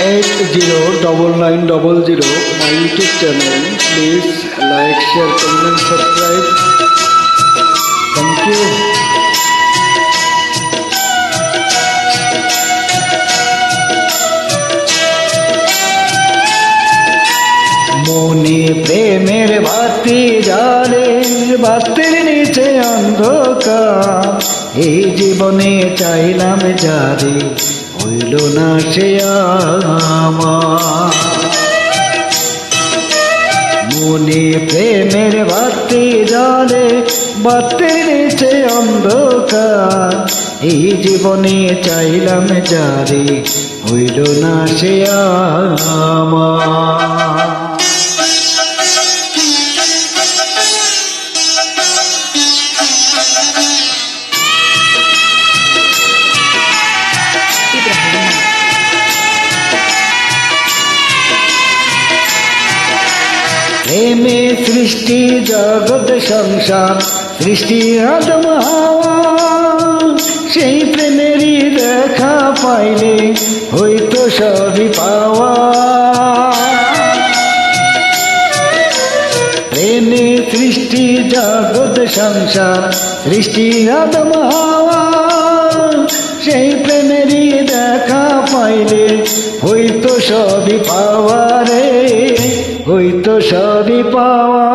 809900 my YouTube channel. Please like, share, comment, subscribe. Thank you. মনে প্রেমের বাতি জ্বালে, বাতির নিচে অন্ধকার। এই জীবনে চাইলাম যারে, হইল না সে আমার। মনে প্রেমের বাতি জ্বালে, বাতির নিচে অন্ধকার। এই জীবনে চাইলাম যারে, হইল না সে আমার। প্রেমে সৃষ্টি জগৎ সংসার, সৃষ্টি আদম হাওয়া। সেই প্রেমেরই দেখা পাইলে হইতো সবই পাওয়া। প্রেমে সৃষ্টি জগৎ সংসার, সৃষ্টি আদম হাওয়া। সেই প্রেমেরই দেখা পাইলে হইতো সবই পাওয়া রে, হইতো সবই পাওয়া।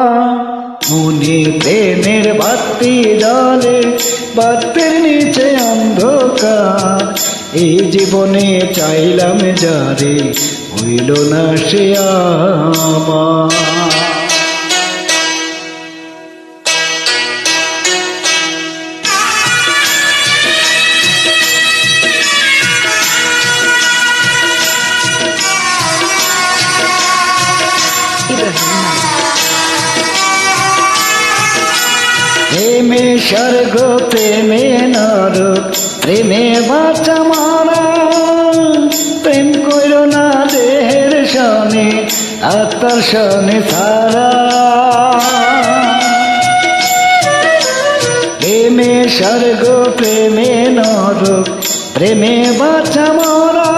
মনে প্রেমের বাতি জ্বলে, বাতির নিচে অন্ধকার। এই জীবনে চাইলাম যারে, হইল না সে আমার। প্রেমে স্বর্গ, প্রেমে নরক, প্রেমে বাঁচা মরা। প্রেম কইর না দেহের সনে, আত্মার সনে সারা। প্রেমে স্বর্গ, প্রেমে নরক, প্রেমে বাঁচা মরা।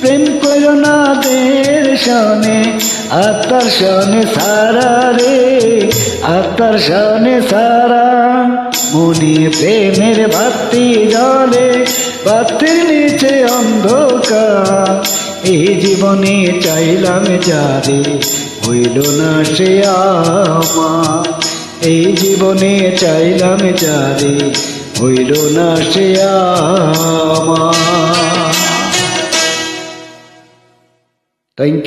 প্রেম কইর না দেহের সনে, আত্মার সনে সারা রে, আত্মার সনে সারা। মনে প্রেমের বাতি জ্বলে, বাতির নিচে অন্ধকার। এই জীবনে চাইলাম যারে, হইল না সে আমার। এই জীবনে চাইলাম যারে, হইল না সে আমার। Thank you.